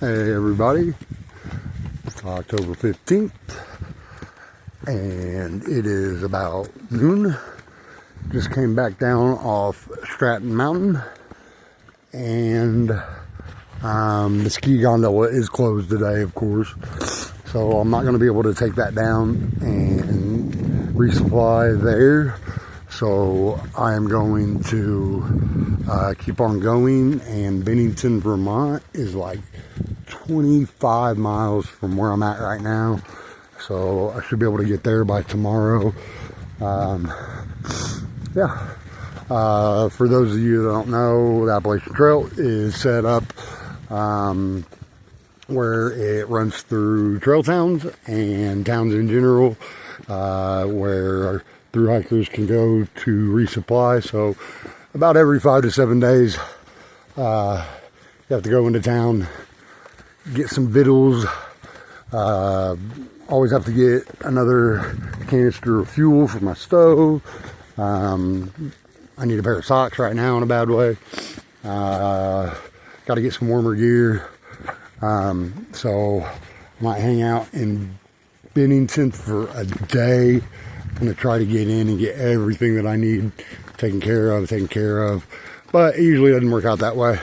Hey everybody, it's October 15th and it is about noon. Just came back down off Stratton Mountain and the ski gondola is closed today, of course, so I'm not going to be able to take that down and resupply there. So I am going to keep on going, and Bennington, Vermont is like 25 miles from where I'm at right now. So I should be able to get there by tomorrow. For those of you that don't know, the Appalachian Trail is set up where it runs through trail towns and towns in general, where through hikers can go to resupply. So about every 5 to 7 days, you have to go into town, get some victuals, always have to get another canister of fuel for my stove. I need a pair of socks right now in a bad way. Got to get some warmer gear. So I might hang out in Bennington for a day. I'm going to try to get in and get everything that I need taken care of. But it usually doesn't work out that way.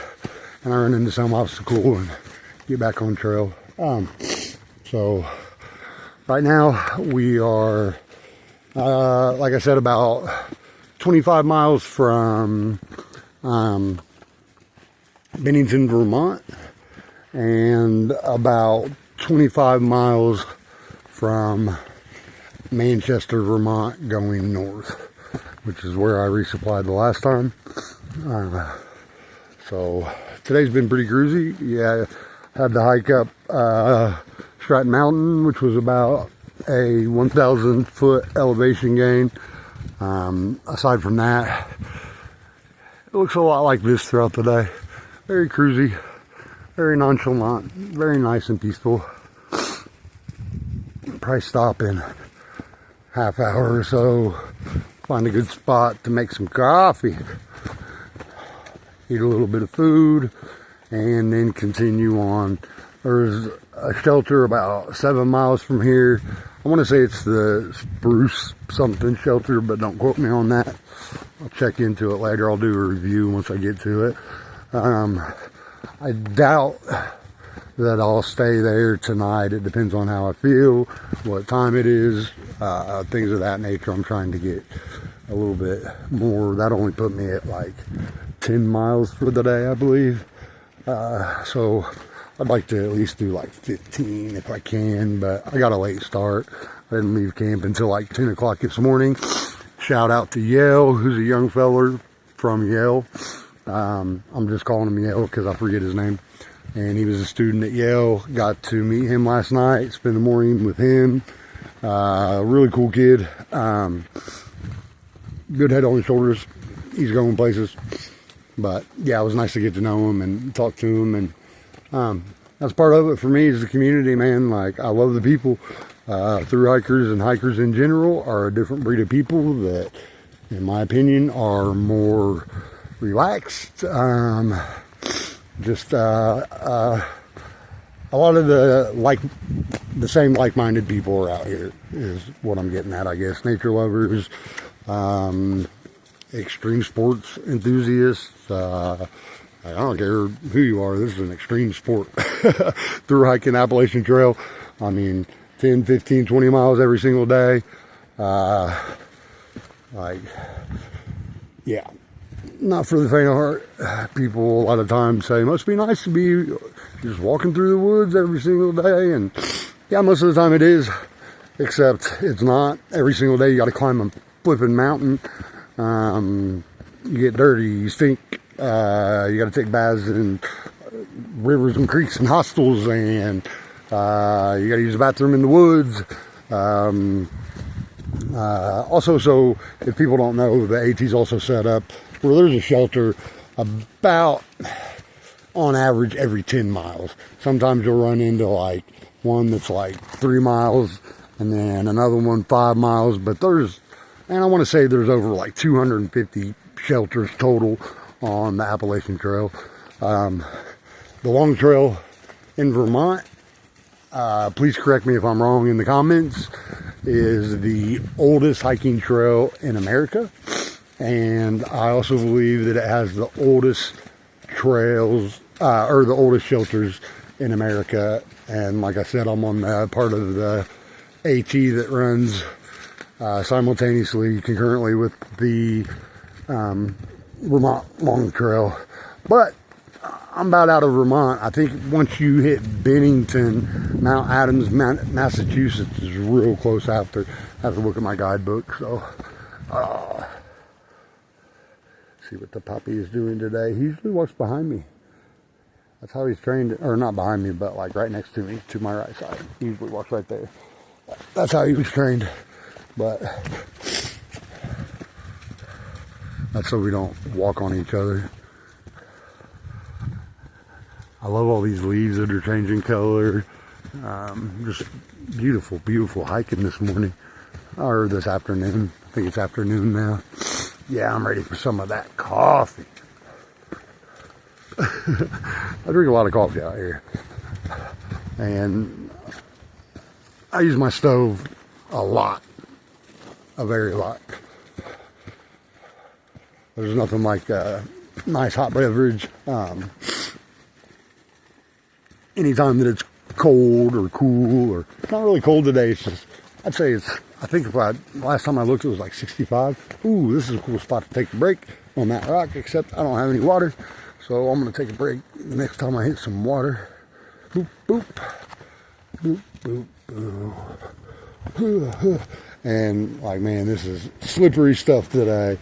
And I run into some obstacle and get back on trail. So right now we are, like I said, about 25 miles from Bennington, Vermont, and about 25 miles from Manchester, Vermont, going north, which is where I resupplied the last time. So today's been pretty cruisy. Yeah, had to hike up Stratton Mountain, which was about a 1,000 foot elevation gain. Aside from that, it looks a lot like this throughout the day. Very cruisy, very nonchalant, very nice and peaceful. Probably stop in half hour or so, find a good spot to make some coffee, eat a little bit of food, and then continue on. There's a shelter about 7 miles from here. I want to say it's the Spruce something shelter, but don't quote me on that. I'll check into it later. I'll do a review once I get to it. I doubt that I'll stay there tonight. It depends on how I feel, what time it is, things of that nature. I'm trying to get a little bit more. That only put me at like 10 miles for the day, I believe. So I'd like to at least do like 15 if I can, but I got a late start. I didn't leave camp until like 10 o'clock this morning. Shout out to Yale, who's a young feller from Yale. I'm just calling him Yale because I forget his name. And he was a student at Yale. Got to meet him last night, spend the morning with him. Really cool kid. Good head on his shoulders. He's going places. But yeah, it was nice to get to know him and talk to him. And that's part of it for me, is the community, man. Like, I love the people. Thru hikers and hikers in general are a different breed of people that, in my opinion, are more relaxed. Just a lot of the same like-minded people are out here, is what I'm getting at, I guess. Nature lovers, extreme sports enthusiasts. I don't care who you are, this is an extreme sport. Through hiking Appalachian Trail, I mean, 10, 15, 20 miles every single day. Yeah, not for the faint of heart. People a lot of times say, must be nice to be just walking through the woods every single day. And yeah, most of the time it is, except it's not. Every single day you got to climb a flipping mountain. You get dirty, you stink. You got to take baths in rivers and creeks and hostels, and you got to use the bathroom in the woods. Also, so if people don't know, the AT's also set up where there's a shelter about, on average, every 10 miles. Sometimes you'll run into like one that's like 3 miles, and then another one 5 miles. But there's, and I want to say there's over like 250 shelters total on the Appalachian Trail. The long trail in Vermont, please correct me if I'm wrong in the comments, is the oldest hiking trail in America. And I also believe that it has the oldest trails, or the oldest shelters in America. And like I said, I'm on the part of the AT that runs simultaneously, concurrently with the Vermont Long Trail. But I'm about out of Vermont. I think once you hit Bennington, Mount Adams, Massachusetts is real close after. I have to look at my guidebook. So, see what the puppy is doing today. He usually walks behind me. That's how he's trained, or not behind me, but like right next to me, to my right side. He usually walks right there. That's how he was trained. But that's so we don't walk on each other. I love all these leaves that are changing color. Just beautiful, beautiful hiking this morning. Or this afternoon. I think it's afternoon now. Yeah, I'm ready for some of that coffee. I drink a lot of coffee out here. And I use my stove a lot. A very lot. There's nothing like a nice hot beverage. Anytime that it's cold or cool, or it's not really cold today, it's just, I'd say it's, I think last time I looked, it was like 65. Ooh, this is a cool spot to take a break on that rock, except I don't have any water. So I'm going to take a break the next time I hit some water. Boop, boop. Boop, boop, boop. And like, man, this is slippery stuff today.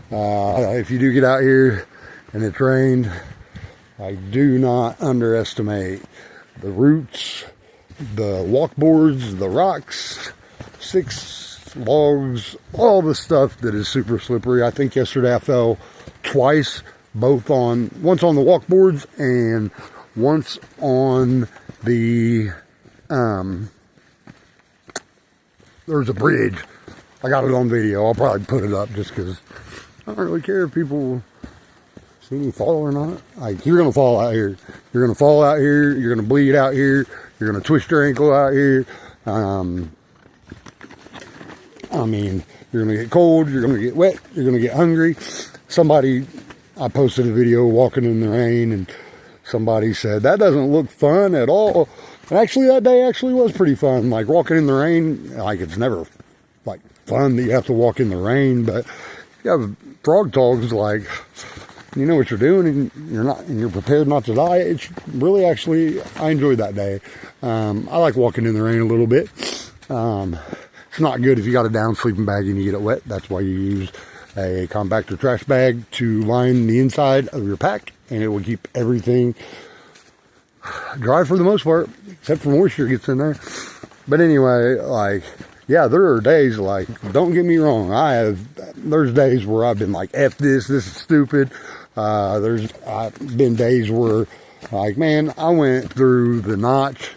If you do get out here and it's rained, I do not underestimate the roots, the walkboards, the rocks, sticks, logs, all the stuff that is super slippery. I think yesterday I fell twice, once on the walkboards and once on the, there's a bridge. I got it on video. I'll probably put it up just because I don't really care if people see me fall or not. Like, you're gonna fall out here. You're gonna fall out here. You're gonna bleed out here. You're gonna twist your ankle out here. I mean, you're gonna get cold. You're gonna get wet. You're gonna get hungry. I posted a video walking in the rain, and somebody said that doesn't look fun at all. And actually, that day actually was pretty fun. Like, walking in the rain, like, it's never like fun that you have to walk in the rain, but you have frog dogs, like, you know what you're doing, and you're prepared not to die. It's really, actually, I enjoyed that day. I like walking in the rain a little bit. It's not good if you got a down sleeping bag and you get it wet. That's why you use a compactor trash bag to line the inside of your pack, and it will keep everything dry for the most part, except for moisture gets in there. But anyway, like, yeah, there are days, like, don't get me wrong, there's days where I've been like, F this is stupid. There's been days where, like, man, I went through the notch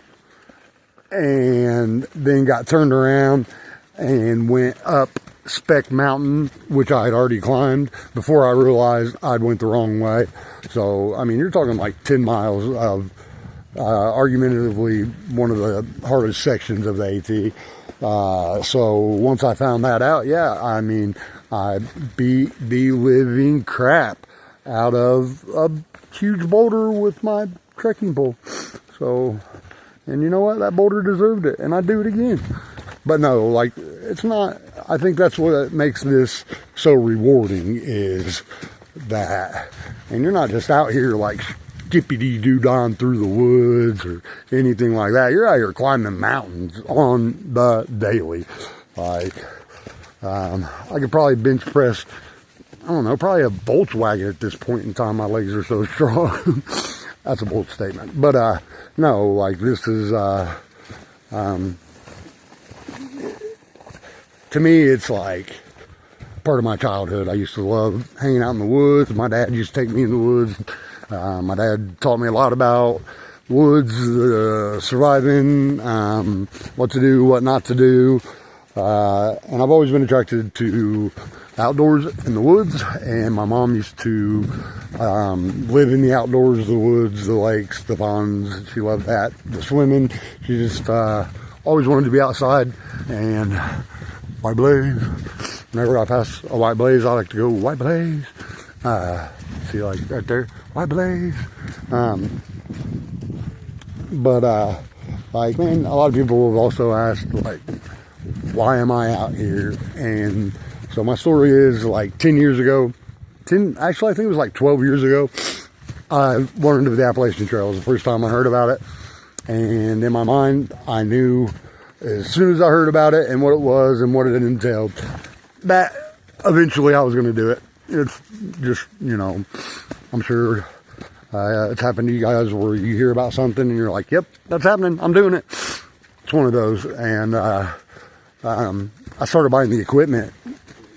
and then got turned around and went up Speck Mountain, which I had already climbed before I realized I'd went the wrong way. So, I mean, you're talking like 10 miles of argumentatively one of the hardest sections of the AT. So once I found that out, yeah, I mean, I beat the living crap out of a huge boulder with my trekking pole. So, and you know what? That boulder deserved it, and I'd do it again. But no, like, it's not, I think that's what makes this so rewarding, is that, and you're not just out here like skippity-doo-dah through the woods or anything like that. You're out here climbing mountains on the daily. Like, I could probably bench press, I don't know, probably a Volkswagen at this point in time. My legs are so strong. That's a bold statement. But, no, like, this is, to me, it's like part of my childhood. I used to love hanging out in the woods. My dad used to take me in the woods. My dad taught me a lot about woods, surviving, what to do, what not to do. And I've always been attracted to outdoors in the woods, and my mom used to live in the outdoors, the woods, the lakes, the ponds. She loved that. The swimming. She just always wanted to be outside. And white blaze. Whenever I pass a white blaze, I like to go white blaze. See, like right there, white blaze. Like, man, a lot of people have also asked, like, why am I out here? And so my story is, like, 10 years ago, actually I think it was like 12 years ago, I learned of the Appalachian Trail. It was the first time I heard about it. And in my mind, I knew as soon as I heard about it and what it was and what it entailed, that eventually I was going to do it. It's just, you know, I'm sure it's happened to you guys where you hear about something and you're like, yep, that's happening. I'm doing it. It's one of those. And I started buying the equipment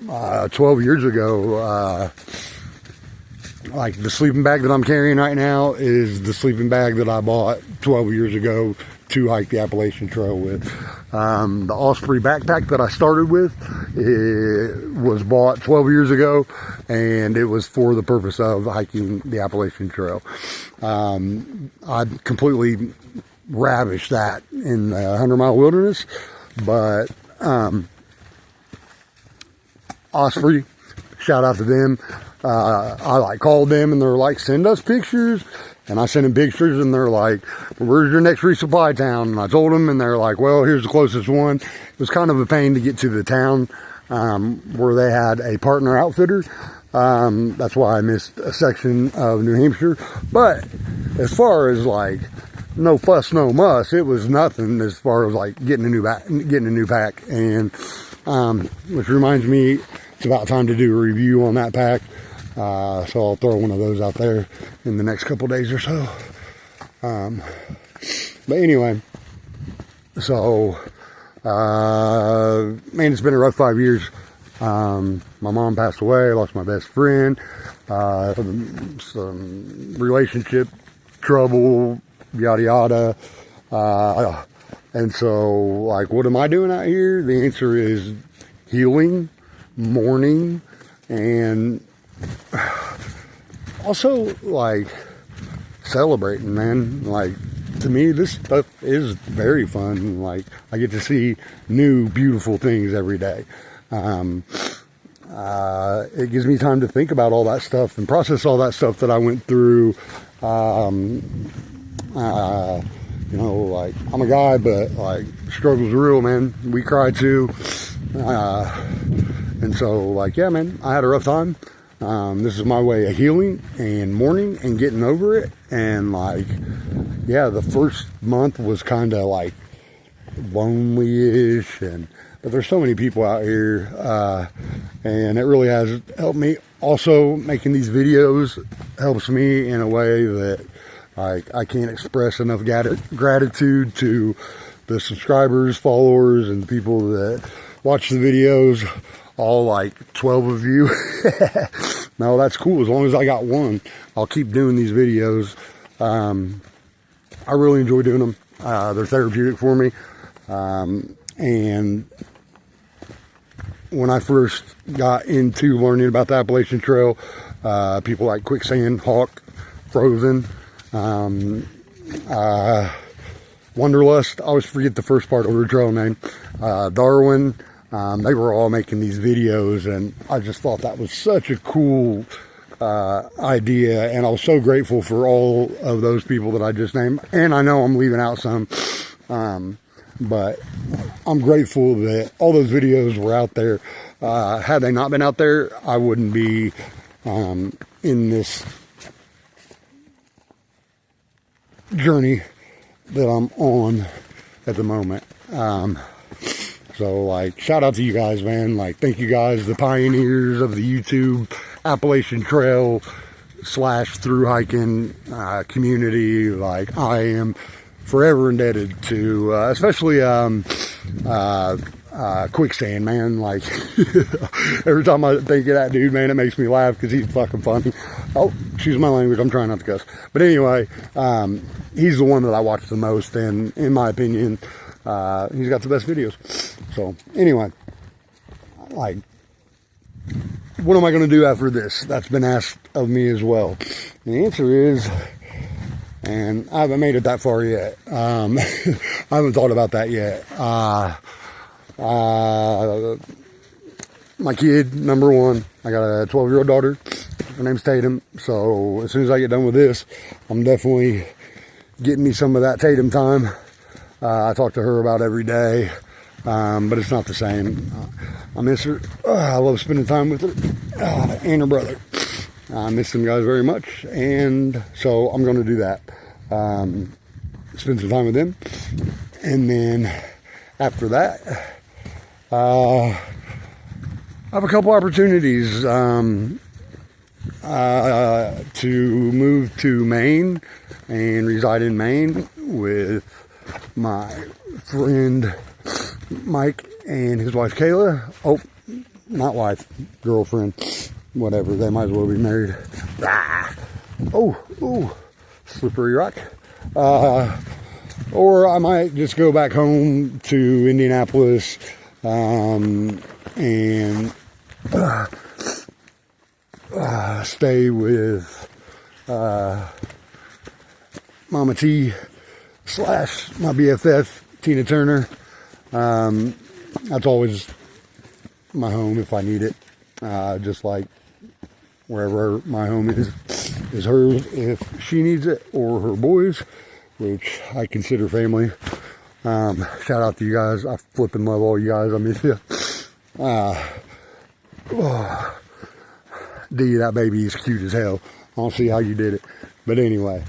12 years ago. Like the sleeping bag that I'm carrying right now is the sleeping bag that I bought 12 years ago to hike the Appalachian Trail with. The Osprey backpack that I started with, it was bought 12 years ago, and it was for the purpose of hiking the Appalachian Trail. I completely ravished that in the 100-mile wilderness, but Osprey, shout out to them. I like called them and they're like, send us pictures. And I sent them pictures and they're like, where's your next resupply town? And I told them and they're like, well, here's the closest one. It was kind of a pain to get to the town where they had a partner outfitter. That's why I missed a section of New Hampshire. But as far as like no fuss, no muss, it was nothing as far as like getting a new pack. And which reminds me, it's about time to do a review on that pack. So I'll throw one of those out there in the next couple days or so. But anyway, so, man, it's been a rough 5 years. My mom passed away, I lost my best friend, some relationship trouble, yada, yada. And so, like, what am I doing out here? The answer is healing, mourning, and also, like, celebrating, man. Like, to me, this stuff is very fun. Like, I get to see new, beautiful things every day. It gives me time to think about all that stuff and process all that stuff that I went through. You know, like, I'm a guy, but, like, struggle's real, man. We cry, too. And so, like, yeah, man, I had a rough time. This is my way of healing and mourning and getting over it. And, like, yeah, the first month was kind of, like, lonely-ish. But there's so many people out here. And it really has helped me. Also, making these videos helps me in a way that, like, I can't express enough gratitude to the subscribers, followers, and the people that watch the videos. All like 12 of you. No, that's cool. As long as I got one, I'll keep doing these videos. I really enjoy doing them. They're therapeutic for me. And when I first got into learning about the Appalachian Trail, people like Quicksand, Hawk, Frozen, Wanderlust, I always forget the first part of the trail name, Darwin. They were all making these videos, and I just thought that was such a cool idea, and I was so grateful for all of those people that I just named. And I know I'm leaving out some, but I'm grateful that all those videos were out there. Had they not been out there, I wouldn't be in this journey that I'm on at the moment. So, like, shout out to you guys, man. Like, thank you guys, the pioneers of the YouTube Appalachian Trail / through hiking community. Like, I am forever indebted to, especially Quicksand, man. Like, every time I think of that dude, man, it makes me laugh because he's fucking funny. Oh, excuse my language, I'm trying not to cuss. But anyway, he's the one that I watch the most, and in my opinion, He's got the best videos. So anyway, like, what am I going to do after this? That's been asked of me as well. And the answer is, and I haven't made it that far yet. I haven't thought about that yet. My kid, number one, I got a 12-year-old daughter. Her name's Tatum. So as soon as I get done with this, I'm definitely getting me some of that Tatum time. I talk to her about every day, but it's not the same. I miss her. I love spending time with her and her brother. I miss them guys very much, and so I'm going to do that. Spend some time with them, and then after that, I have a couple opportunities to move to Maine and reside in Maine with my friend Mike and his wife Kayla. Oh, not wife, girlfriend, whatever. They might as well be married. Oh, slippery rock. Or I might just go back home to Indianapolis and stay with Mama T / my BFF, Tina Turner. That's always my home if I need it. Just like wherever my home is hers if she needs it, or her boys, which I consider family. Shout out to you guys. I flipping love all you guys. I miss you. D, that baby is cute as hell. I don't see how you did it. But anyway,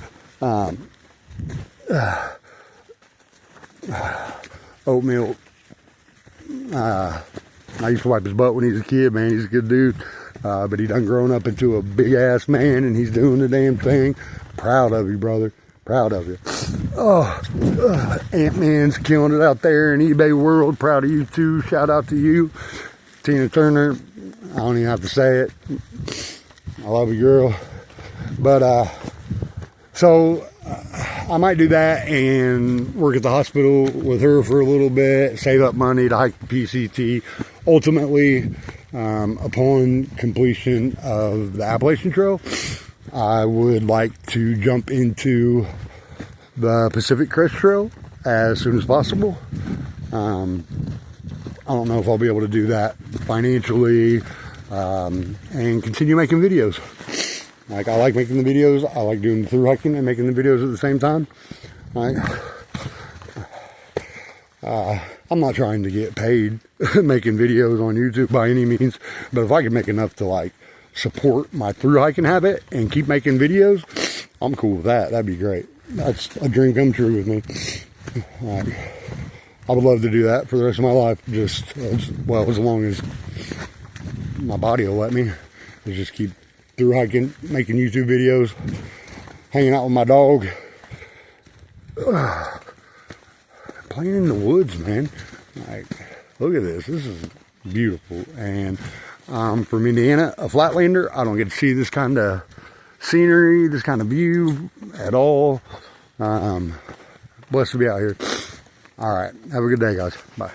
oatmeal. I used to wipe his butt when he was a kid, man. He's a good dude. But he done grown up into a big ass man, and he's doing the damn thing. Proud of you, brother. Proud of you. Ant-Man's killing it out there in eBay world. Proud of you too. Shout out to you. Tina Turner. I don't even have to say it. I love you, girl. But, so I might do that and work at the hospital with her for a little bit, save up money to hike the PCT. Ultimately, upon completion of the Appalachian Trail, I would like to jump into the Pacific Crest Trail as soon as possible. I don't know if I'll be able to do that financially, and continue making videos. Like, I like making the videos. I like doing the thru hiking and making the videos at the same time. Like, I'm not trying to get paid making videos on YouTube by any means, but if I can make enough to like support my thru hiking habit and keep making videos, I'm cool with that. That'd be great. That's a dream come true with me. Like, I would love to do that for the rest of my life, just as long as my body will let me. Just keep thru hiking, making YouTube videos, hanging out with my dog, playing in the woods, man. Like, look at this. This is beautiful. And from Indiana, a flatlander, I don't get to see this kind of scenery, this kind of view at all. Blessed to be out here. All right. Have a good day, guys. Bye.